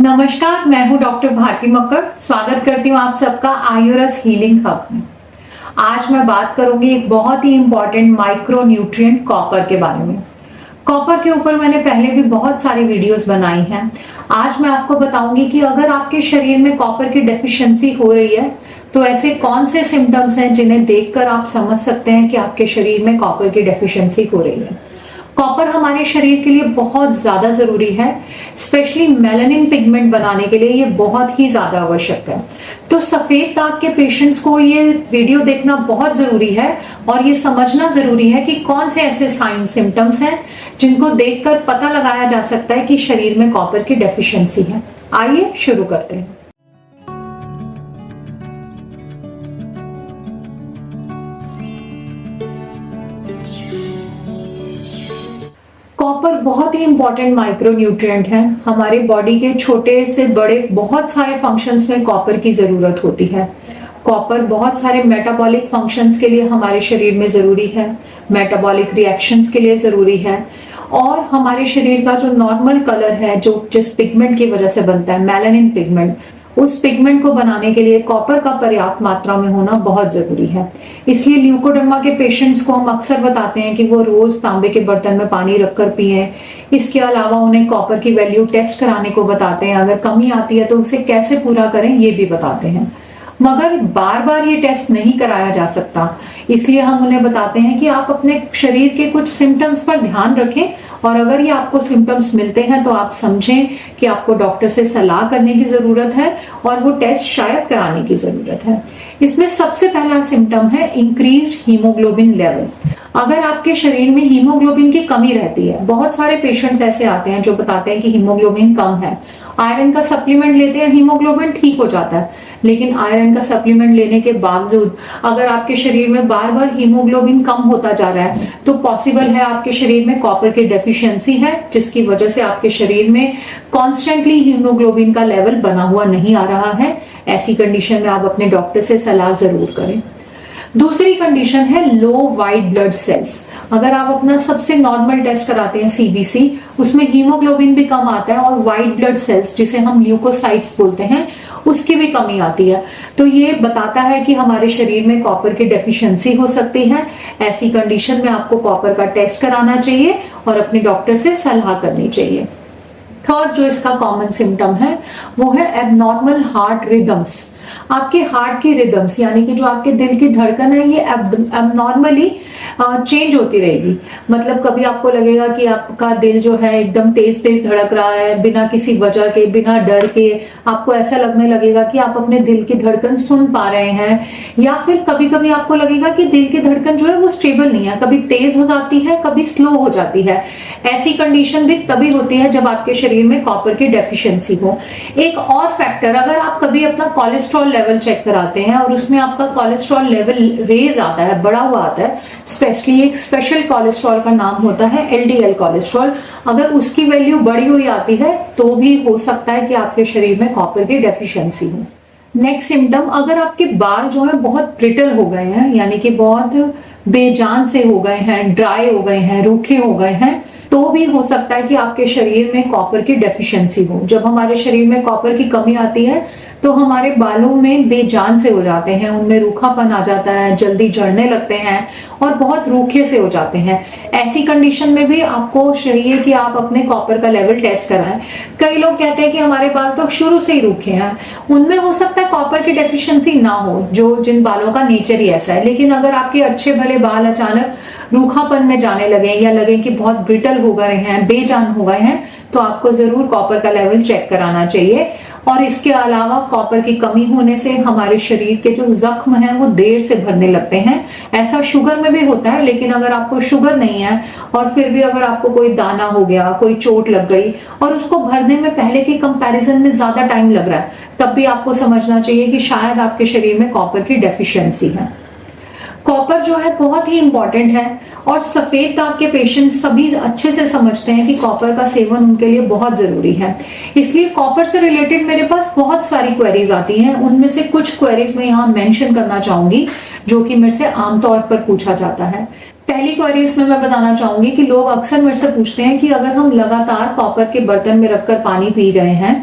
नमस्कार, मैं हूं डॉक्टर भारती मक्कड़। स्वागत करती हूं आप सबका आयुरस हीलिंग हब में। आज मैं बात करूंगी एक बहुत ही इंपॉर्टेंट माइक्रो न्यूट्रिएंट कॉपर के बारे में। कॉपर के ऊपर मैंने पहले भी बहुत सारी वीडियोस बनाई हैं। आज मैं आपको बताऊंगी कि अगर आपके शरीर में कॉपर की डेफिशिएंसी हो रही है तो ऐसे कौन से सिम्टम्स हैं जिन्हें देखकर आप समझ सकते हैं कि आपके शरीर में कॉपर की डेफिशिएंसी हो रही है। कॉपर हमारे शरीर के लिए बहुत ज्यादा जरूरी है, स्पेशली मेलानिन पिगमेंट बनाने के लिए ये बहुत ही ज्यादा आवश्यक है। तो सफेद दाग के पेशेंट्स को ये वीडियो देखना बहुत जरूरी है और ये समझना जरूरी है कि कौन से ऐसे साइन सिम्टम्स हैं जिनको देखकर पता लगाया जा सकता है कि शरीर में कॉपर की डेफिशिएंसी है। आइए शुरू करते हैं। कॉपर बहुत ही इंपॉर्टेंट माइक्रो न्यूट्रिएंट है। हमारे बॉडी के छोटे से बड़े बहुत सारे फंक्शंस में कॉपर की जरूरत होती है। कॉपर बहुत सारे मेटाबॉलिक फंक्शंस के लिए हमारे शरीर में जरूरी है, मेटाबॉलिक रिएक्शंस के लिए जरूरी है और हमारे शरीर का जो नॉर्मल कलर है, जो जिस पिगमेंट की वजह से बनता है, मेलानिन पिगमेंट, उस पिगमेंट को बनाने के लिए कॉपर का पर्याप्त मात्रा में होना बहुत जरूरी है। इसलिए ल्यूकोडर्मा के पेशेंट्स को हम अक्सर बताते हैं कि वो रोज तांबे के बर्तन में पानी रखकर पिएं। इसके अलावा उन्हें कॉपर की वैल्यू टेस्ट कराने को बताते हैं। अगर कमी आती है तो उसे कैसे पूरा करें ये भी बताते हैं, मगर बार बार ये टेस्ट नहीं कराया जा सकता। इसलिए हम उन्हें बताते हैं कि आप अपने शरीर के कुछ सिम्टम्स पर ध्यान रखें और अगर ये आपको सिम्टम्स मिलते हैं तो आप समझें कि आपको डॉक्टर से सलाह करने की जरूरत है और वो टेस्ट शायद कराने की जरूरत है। इसमें सबसे पहला सिम्टम है इंक्रीज्ड हीमोग्लोबिन लेवल। अगर आपके शरीर में हीमोग्लोबिन की कमी रहती है, बहुत सारे पेशेंट्स ऐसे आते हैं जो बताते हैं कि हीमोग्लोबिन कम है, आयरन का सप्लीमेंट लेते हैं, हीमोग्लोबिन ठीक हो जाता है, लेकिन आयरन का सप्लीमेंट लेने के बावजूद अगर आपके शरीर में बार बार हीमोग्लोबिन कम होता जा रहा है तो पॉसिबल है आपके शरीर में कॉपर की डेफिशिएंसी है, जिसकी वजह से आपके शरीर में कॉन्स्टेंटली हीमोग्लोबिन का लेवल बना हुआ नहीं आ रहा है। ऐसी कंडीशन में आप अपने डॉक्टर से सलाह जरूर करें। दूसरी कंडीशन है लो वाइट ब्लड सेल्स। अगर आप अपना सबसे नॉर्मल टेस्ट कराते हैं सीबीसी, उसमें हीमोग्लोबिन भी कम आता है और वाइट ब्लड सेल्स, जिसे हम ल्यूकोसाइट्स बोलते हैं, उसकी भी कमी आती है। तो ये बताता है कि हमारे शरीर में कॉपर की डेफिशिएंसी हो सकती है। ऐसी कंडीशन में आपको कॉपर का टेस्ट कराना चाहिए और अपने डॉक्टर से सलाह करनी चाहिए। थर्ड जो इसका कॉमन सिम्टम है वो है एबनॉर्मल हार्ट रिदम्स। आपके हार्ट की रिदम्स यानी कि जो आपके दिल की धड़कन है ये एबनॉर्मली चेंज होती रहेगी। मतलब कभी आपको लगेगा कि आपका दिल जो है एकदम तेज तेज धड़क रहा है बिना किसी वजह के, बिना डर के। आपको ऐसा लगने लगेगा कि आप अपने दिल की धड़कन सुन पा रहे हैं, या फिर कभी कभी आपको लगेगा कि दिल की धड़कन जो है वो स्टेबल नहीं है, कभी तेज हो जाती है, कभी स्लो हो जाती है। ऐसी कंडीशन भी तभी होती है जब आपके शरीर में कॉपर की डेफिशिएंसी हो। एक और फैक्टर, अगर आप कभी अपना कोलेस्ट्रॉल लेवल चेक कराते हैं और उसमें आपका कोलेस्ट्रॉल लेवल रेज आता है, बढ़ा हुआ आता है, स्पेशली एक स्पेशल कोलेस्ट्रॉल का नाम होता है एलडीएल कोलेस्ट्रॉल, अगर उसकी वैल्यू बढ़ी हुई आती है तो भी हो सकता है कि आपके शरीर में कॉपर की डेफिशिएंसी हो। नेक्स्ट सिम्टम, अगर आपके बाल जो है बहुत ब्रिटल हो गए हैं, यानी कि बहुत बेजान से हो गए हैं, ड्राई हो गए हैं, रूखे हो गए हैं, तो भी हो सकता है कि आपके शरीर में कॉपर की डेफिशिएंसी हो। जब हमारे शरीर में कॉपर की कमी आती है तो हमारे बालों में बेजान से हो जाते हैं, उनमें रूखापन आ जाता है, जल्दी झड़ने लगते हैं और बहुत रूखे से हो जाते हैं। ऐसी कंडीशन में भी आपको चाहिए कि आप अपने कॉपर का लेवल टेस्ट कराएं। कई लोग कहते हैं कि हमारे बाल तो शुरू से ही रूखे हैं, उनमें हो सकता है कॉपर की डेफिशिएंसी ना हो, जो जिन बालों का नेचर ही ऐसा है। लेकिन अगर आपके अच्छे भले बाल अचानक रूखापन में जाने लगे या लगे कि बहुत ब्रिटल हो गए हैं, बेजान हो गए हैं, तो आपको जरूर कॉपर का लेवल चेक कराना चाहिए। और इसके अलावा कॉपर की कमी होने से हमारे शरीर के जो जख्म हैं वो देर से भरने लगते हैं। ऐसा शुगर में भी होता है, लेकिन अगर आपको शुगर नहीं है और फिर भी अगर आपको कोई दाना हो गया, कोई चोट लग गई और उसको भरने में पहले के कंपैरिजन में ज्यादा टाइम लग रहा है, तब भी आपको समझना चाहिए कि शायद आपके शरीर में कॉपर की डेफिशिएंसी है। कॉपर जो है बहुत ही इंपॉर्टेंट है और सफेद दाग के पेशेंट सभी अच्छे से समझते हैं कि कॉपर का सेवन उनके लिए बहुत जरूरी है। इसलिए कॉपर से रिलेटेड मेरे पास बहुत सारी क्वेरीज आती हैं। उनमें से कुछ क्वेरीज मैं यहाँ मेंशन करना चाहूंगी जो कि मेरे से आमतौर पर पूछा जाता है। पहली क्वेरी इसमें मैं बताना चाहूंगी कि लोग अक्सर मेरे से पूछते हैं कि अगर हम लगातार कॉपर के बर्तन में रखकर पानी पी रहे हैं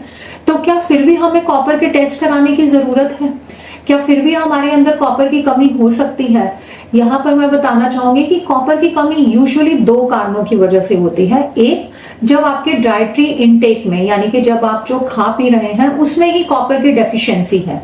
तो क्या फिर भी हमें कॉपर के टेस्ट कराने की जरूरत है? क्या फिर भी हमारे अंदर कॉपर की कमी हो सकती है? यहाँ पर मैं बताना चाहूंगी कि कॉपर की कमी यूजुअली 2 कारणों की वजह से होती है। एक, जब आपके डाइटरी इनटेक में, यानी कि जब आप जो खा पी रहे हैं उसमें ही कॉपर की डेफिशिएंसी है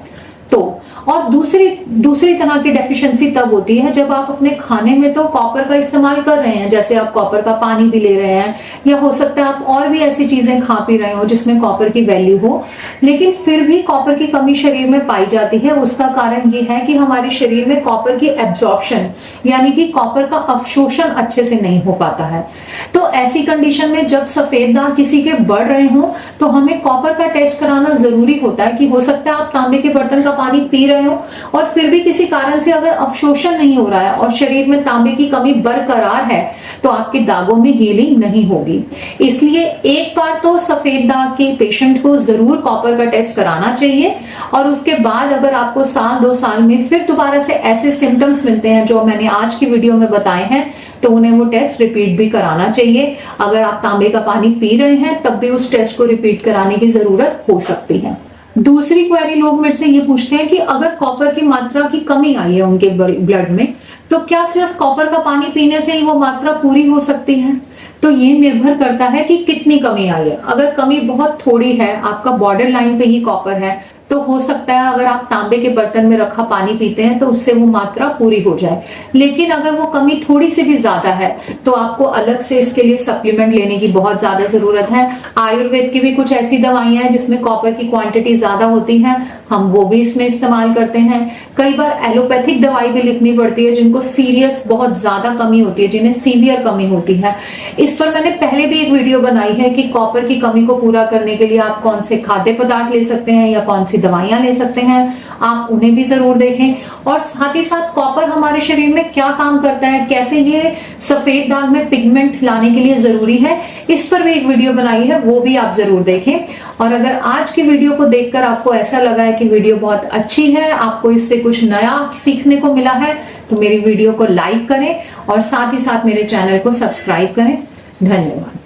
तो, और दूसरी तरह की डेफिशिएंसी तब होती है जब आप अपने खाने में तो कॉपर का इस्तेमाल कर रहे हैं, जैसे आप कॉपर का पानी भी ले रहे हैं, या हो सकता है आप और भी ऐसी चीजें खा पी रहे हो जिसमें कॉपर की वैल्यू हो, लेकिन फिर भी कॉपर की कमी शरीर में पाई जाती है। उसका कारण ये है कि हमारे शरीर में कॉपर की एब्जॉर्प्शन, यानी कि कॉपर का अवशोषण अच्छे से नहीं हो पाता है। तो ऐसी कंडीशन में जब सफेद दाग किसी के बढ़ रहे हो तो हमें कॉपर का टेस्ट कराना जरूरी होता है। कि हो सकता है आप तांबे के बर्तन का पानी पी रहे हो और फिर भी किसी कारण से अगर अवशोषण नहीं हो रहा है और शरीर में तांबे की कमी बरकरार है तो आपके दागों में हीलिंग नहीं होगी। इसलिए एक बार तो सफेद दाग के पेशेंट को जरूर कॉपर का टेस्ट कराना चाहिए, और उसके बाद अगर आपको साल 2 साल में फिर दोबारा से ऐसे सिम्टम्स मिलते हैं जो मैंने आज की वीडियो में बताए हैं तो उन्हें वो टेस्ट रिपीट भी कराना चाहिए। अगर आप तांबे का पानी पी रहे हैं तब भी उस टेस्ट को रिपीट कराने की जरूरत हो सकती है। दूसरी क्वेरी लोग मेरे से ये पूछते हैं कि अगर कॉपर की मात्रा की कमी आई है उनके ब्लड में तो क्या सिर्फ कॉपर का पानी पीने से ही वो मात्रा पूरी हो सकती है? तो ये निर्भर करता है कि कितनी कमी आई है। अगर कमी बहुत थोड़ी है, आपका बॉर्डर लाइन पे ही कॉपर है, तो हो सकता है अगर आप तांबे के बर्तन में रखा पानी पीते हैं तो उससे वो मात्रा पूरी हो जाए। लेकिन अगर वो कमी थोड़ी सी भी ज्यादा है तो आपको अलग से इसके लिए सप्लीमेंट लेने की बहुत ज्यादा जरूरत है। आयुर्वेद की भी कुछ ऐसी दवाइयां हैं जिसमें कॉपर की क्वांटिटी ज्यादा होती है, हम वो भी इसमें इस्तेमाल करते हैं। कई बार एलोपैथिक दवाई भी लिखनी पड़ती है जिनको सीरियस बहुत ज्यादा कमी होती है, जिन्हें सीवियर कमी होती है। इस पर मैंने पहले भी एक वीडियो बनाई है कि कॉपर की कमी को पूरा करने के लिए आप कौन से खाद्य पदार्थ ले सकते हैं या कौन सी दवाइयां ले सकते हैं, आप उन्हें भी जरूर देखें। और साथ ही साथ कॉपर हमारे शरीर में क्या काम करता है, कैसे ये सफेद दाग में पिगमेंट लाने के लिए जरूरी है, इस पर भी एक वीडियो बनाई है, वो भी आप जरूर देखें। और अगर आज की वीडियो को देखकर आपको ऐसा लगा है कि वीडियो बहुत अच्छी है, आपको इससे कुछ नया सीखने को मिला है, तो मेरी वीडियो को लाइक करें और साथ ही साथ मेरे चैनल को सब्सक्राइब करें। धन्यवाद।